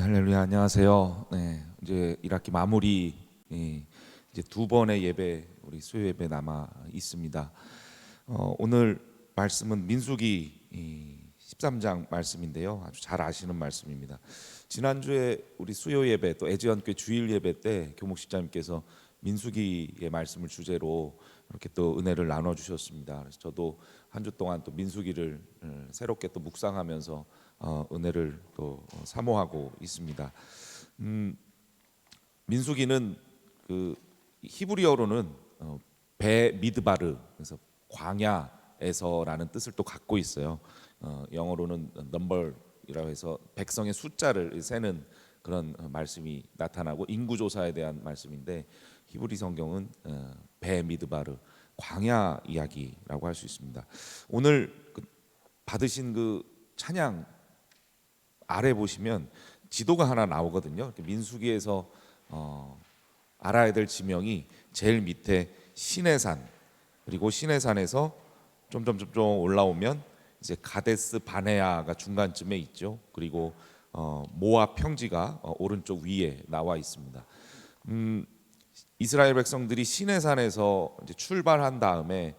할렐루야. 안녕하세요. 이제 1학기 마무리, 이제 두 번의 예배, 우리 수요 예배 남아 있습니다. 오늘 말씀은 민수기 13장 말씀인데요. 아주 잘 아시는 말씀입니다. 지난주에 우리 수요 예배 또 애지연교회 주일 예배 때 교목실장님께서 민수기의 말씀을 주제로 이렇게 또 은혜를 나눠 주셨습니다. 그래서 저도 한 주 동안 또 민수기를 새롭게 또 묵상하면서 은혜를 또 사모하고 있습니다. 민수기는 그 히브리어로는 베 미드바르, 그래서 광야에서라는 뜻을 또 갖고 있어요. 영어로는 넘버이라고 해서 백성의 숫자를 세는 그런 말씀이 나타나고 인구조사에 대한 말씀인데, 히브리 성경은 베 미드바르, 광야 이야기라고 할 수 있습니다. 오늘 받으신 그 찬양 아래 보시면 지도가 하나 나오거든요. 민수기에서 알아야 될 지명이 제일 밑에 시내산, 그리고 시내산에서 점점 올라오면 이제 가데스 바네아가 중간쯤에 있죠. 그리고 모압 평지가 오른쪽 위에 나와 있습니다. 이스라엘 백성들이 시내산에서 이제 출발한 다음에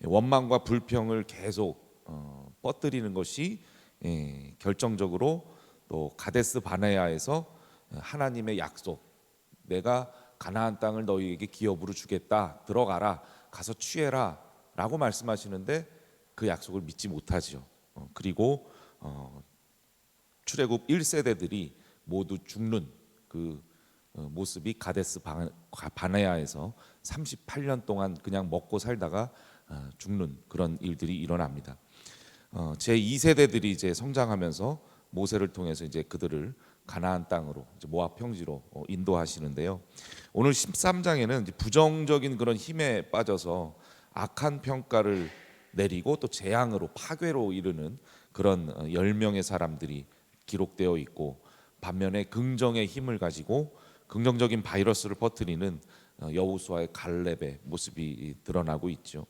원망과 불평을 계속 뻗들이는 것이 결정적으로 또 가데스 바네아에서 하나님의 약속, 내가 가나안 땅을 너희에게 기업으로 주겠다, 들어가라, 가서 취해라 라고 말씀하시는데 그 약속을 믿지 못하죠. 그리고 출애굽 1세대들이 모두 죽는 그 모습이 가데스 바네아에서 38년 동안 그냥 먹고 살다가 죽는 그런 일들이 일어납니다. 제 2세대들이 이제 성장하면서 모세를 통해서 이제 그들을 가나안 땅으로, 이제 모압 평지로 인도하시는데요. 오늘 13장에는 이제 부정적인 그런 힘에 빠져서 악한 평가를 내리고 또 재앙으로, 파괴로 이르는 그런 10명의 사람들이 기록되어 있고, 반면에 긍정의 힘을 가지고 긍정적인 바이러스를 퍼뜨리는 여호수아의 갈렙의 모습이 드러나고 있죠.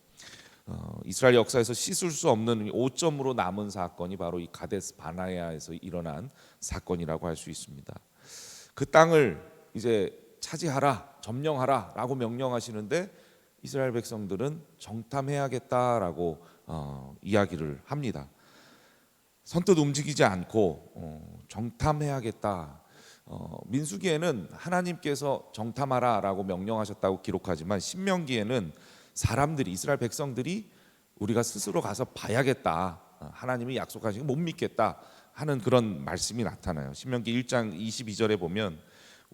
이스라엘 역사에서 씻을 수 없는 오점으로 남은 사건이 바로 이 가데스 바네아에서 일어난 사건이라고 할 수 있습니다. 그 땅을 이제 차지하라, 점령하라라고 명령하시는데 이스라엘 백성들은 정탐해야겠다라고 이야기를 합니다. 선뜻 움직이지 않고 정탐해야겠다. 민수기에는 하나님께서 정탐하라라고 명령하셨다고 기록하지만 신명기에는 사람들이, 이스라엘 백성들이 우리가 스스로 가서 봐야겠다, 하나님이 약속하신 거 못 믿겠다 하는 그런 말씀이 나타나요. 신명기 1장 22절에 보면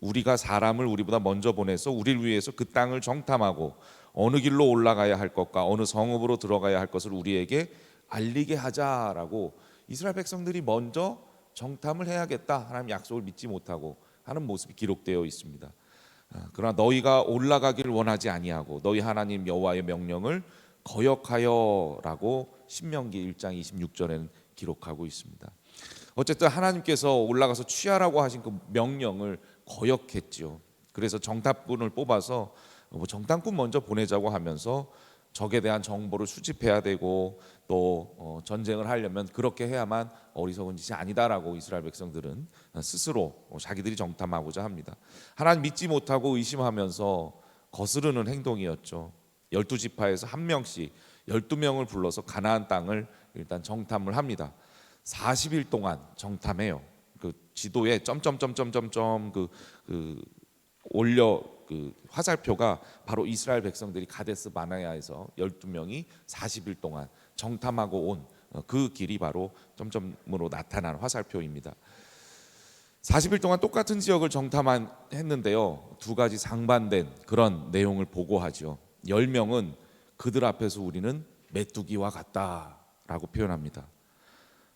우리가 사람을 우리보다 먼저 보내서 우리를 위해서 그 땅을 정탐하고 어느 길로 올라가야 할 것과 어느 성읍으로 들어가야 할 것을 우리에게 알리게 하자라고 이스라엘 백성들이 먼저 정탐을 해야겠다, 하나님 약속을 믿지 못하고 하는 모습이 기록되어 있습니다. 그러나 너희가 올라가기를 원하지 아니하고 너희 하나님 여호와의 명령을 거역하여라고 신명기 1장 26절에는 기록하고 있습니다. 어쨌든 하나님께서 올라가서 취하라고 하신 그 명령을 거역했지요. 그래서 정탐꾼을 뽑아서 정탐꾼 먼저 보내자고 하면서 적에 대한 정보를 수집해야 되고 또 전쟁을 하려면 그렇게 해야만 어리석은 짓이 아니다라고 이스라엘 백성들은 스스로 자기들이 정탐하고자 합니다. 하나님 믿지 못하고 의심하면서 거스르는 행동이었죠. 12지파에서 한 명씩 12명을 불러서 가나안 땅을 일단 정탐을 합니다. 40일 동안 정탐해요. 그 지도에 점점점점점점 올려 그 화살표가 바로 이스라엘 백성들이 가데스 바네아에서 12명이 40일 동안 정탐하고 온 그 길이 바로 점점으로 나타난 화살표입니다. 40일 동안 똑같은 지역을 정탐했는데요, 두 가지 상반된 그런 내용을 보고하죠. 10명은 그들 앞에서 우리는 메뚜기와 같다라고 표현합니다.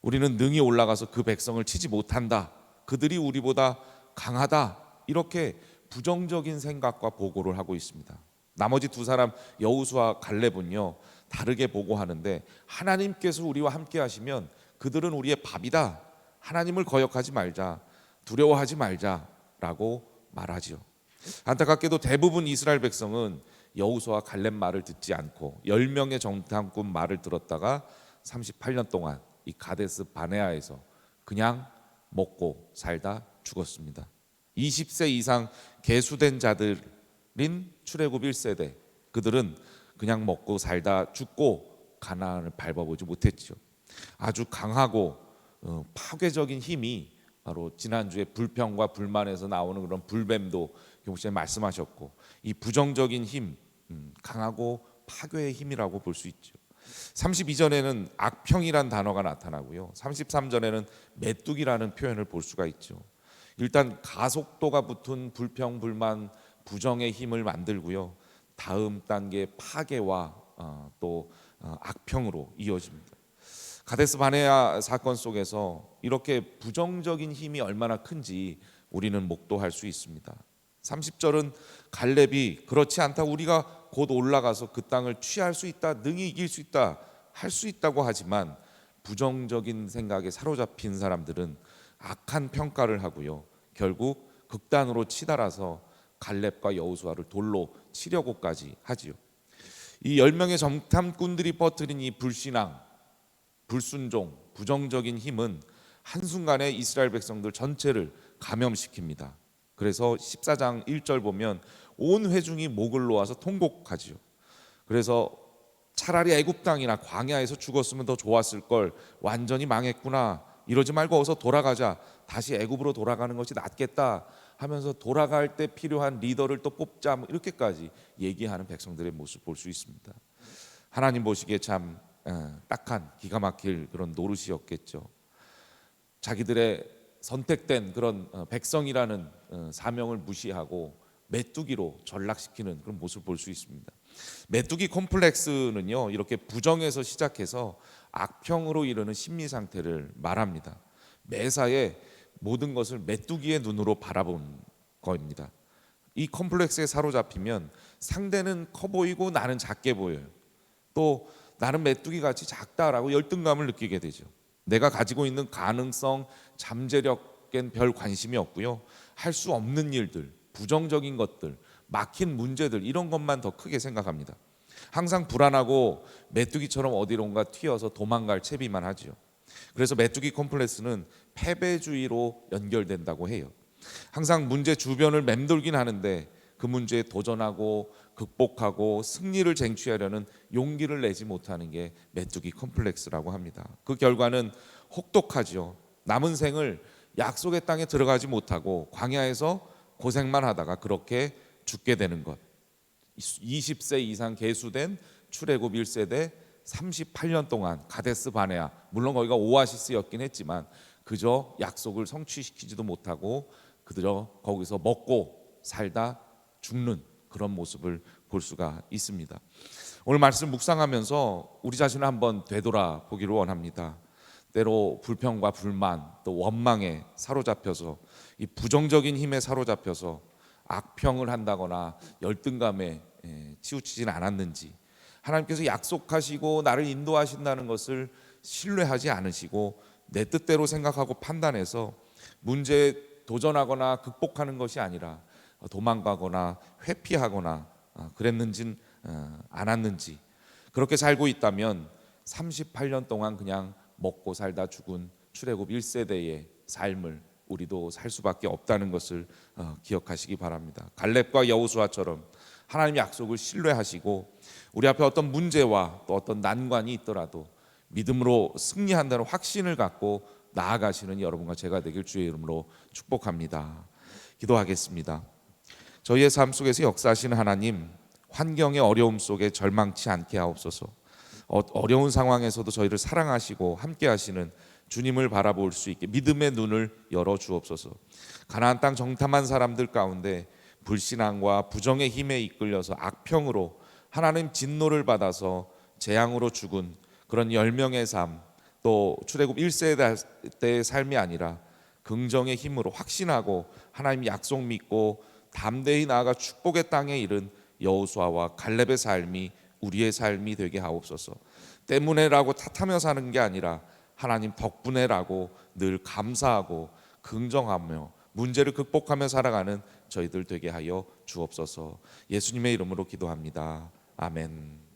우리는 능히 올라가서 그 백성을 치지 못한다, 그들이 우리보다 강하다, 이렇게 부정적인 생각과 보고를 하고 있습니다. 나머지 두 사람 여호수아 갈렙은요 다르게 보고하는데, 하나님께서 우리와 함께 하시면 그들은 우리의 밥이다, 하나님을 거역하지 말자, 두려워하지 말자라고 말하지요. 안타깝게도 대부분 이스라엘 백성은 여호수아 갈렙 말을 듣지 않고 10명의 정탐꾼 말을 들었다가 38년 동안 이 가데스 바네아에서 그냥 먹고 살다 죽었습니다. 20세 이상 계수된 자들인 출애굽 1세대, 그들은 그냥 먹고 살다 죽고 가나안을 밟아보지 못했죠. 아주 강하고 파괴적인 힘이 바로 지난주에 불평과 불만에서 나오는 그런 불뱀도 교목사님 말씀하셨고, 이 부정적인 힘, 강하고 파괴의 힘이라고 볼 수 있죠. 32절에는 악평이란 단어가 나타나고요, 33절에는 메뚜기라는 표현을 볼 수가 있죠. 일단 가속도가 붙은 불평, 불만, 부정의 힘을 만들고요, 다음 단계 파괴와 또 악평으로 이어집니다. 가데스 바네아 사건 속에서 이렇게 부정적인 힘이 얼마나 큰지 우리는 목도할 수 있습니다. 30절은 갈렙이 그렇지 않다, 우리가 곧 올라가서 그 땅을 취할 수 있다, 능히 이길 수 있다, 할 수 있다고 하지만 부정적인 생각에 사로잡힌 사람들은 악한 평가를 하고요, 결국 극단으로 치달아서 갈렙과 여호수아를 돌로 치려고까지 하지요. 이 10명의 정탐꾼들이 퍼뜨린 이 불신앙, 불순종, 부정적인 힘은 한순간에 이스라엘 백성들 전체를 감염시킵니다. 그래서 14장 1절 보면 온 회중이 목을 놓아서 통곡하지요. 그래서 차라리 애굽 땅이나 광야에서 죽었으면 더 좋았을 걸, 완전히 망했구나, 이러지 말고 어서 돌아가자, 다시 애굽으로 돌아가는 것이 낫겠다 하면서 돌아갈 때 필요한 리더를 또 뽑자, 이렇게까지 얘기하는 백성들의 모습 볼 수 있습니다. 하나님 보시기에 참 딱한 기가 막힐 그런 노릇이었겠죠. 자기들의 선택된 그런 백성이라는 사명을 무시하고 메뚜기로 전락시키는 그런 모습을 볼 수 있습니다. 메뚜기 콤플렉스는요, 이렇게 부정에서 시작해서 악평으로 이르는 심리 상태를 말합니다. 매사에 모든 것을 메뚜기의 눈으로 바라본 겁니다. 이 컴플렉스에 사로잡히면 상대는 커 보이고 나는 작게 보여요. 또 나는 메뚜기 같이 작다라고 열등감을 느끼게 되죠. 내가 가지고 있는 가능성, 잠재력엔 별 관심이 없고요, 할 수 없는 일들, 부정적인 것들, 막힌 문제들, 이런 것만 더 크게 생각합니다. 항상 불안하고 메뚜기처럼 어디론가 튀어서 도망갈 채비만 하지요. 그래서 메뚜기 콤플렉스는 패배주의로 연결된다고 해요. 항상 문제 주변을 맴돌긴 하는데 그 문제에 도전하고 극복하고 승리를 쟁취하려는 용기를 내지 못하는 게 메뚜기 콤플렉스라고 합니다. 그 결과는 혹독하죠. 남은 생을 약속의 땅에 들어가지 못하고 광야에서 고생만 하다가 그렇게 죽게 되는 것. 20세 이상 계수된 출애굽 1세대 38년 동안 가데스 바네아, 물론 거기가 오아시스였긴 했지만 그저 약속을 성취시키지도 못하고 그저 거기서 먹고 살다 죽는 그런 모습을 볼 수가 있습니다. 오늘 말씀 묵상하면서 우리 자신을 한번 되돌아보기를 원합니다. 때로 불평과 불만, 또 원망에 사로잡혀서, 이 부정적인 힘에 사로잡혀서 악평을 한다거나 열등감에 치우치진 않았는지, 하나님께서 약속하시고 나를 인도하신다는 것을 신뢰하지 않으시고 내 뜻대로 생각하고 판단해서 문제에 도전하거나 극복하는 것이 아니라 도망가거나 회피하거나 그랬는지 않았는지, 그렇게 살고 있다면 38년 동안 그냥 먹고 살다 죽은 출애굽 1세대의 삶을 우리도 살 수밖에 없다는 것을 기억하시기 바랍니다. 갈렙과 여호수아처럼 하나님 약속을 신뢰하시고 우리 앞에 어떤 문제와 또 어떤 난관이 있더라도 믿음으로 승리한다는 확신을 갖고 나아가시는 여러분과 제가 되길 주의 이름으로 축복합니다. 기도하겠습니다. 저희의 삶 속에서 역사하시는 하나님, 환경의 어려움 속에 절망치 않게 하옵소서. 어려운 상황에서도 저희를 사랑하시고 함께 하시는 주님을 바라볼 수 있게 믿음의 눈을 열어 주옵소서. 가나안 땅 정탐한 사람들 가운데 불신앙과 부정의 힘에 이끌려서 악평으로 하나님 진노를 받아서 재앙으로 죽은 그런 10명의 삶, 또 출애굽 1세대의 삶이 아니라 긍정의 힘으로 확신하고 하나님 약속 믿고 담대히 나아가 축복의 땅에 이른 여호수아와 갈렙의 삶이 우리의 삶이 되게 하옵소서. 때문에라고 탓하며 사는 게 아니라 하나님 덕분에라고 늘 감사하고 긍정하며 문제를 극복하며 살아가는 저희들 되게 하여 주옵소서. 예수님의 이름으로 기도합니다. 아멘.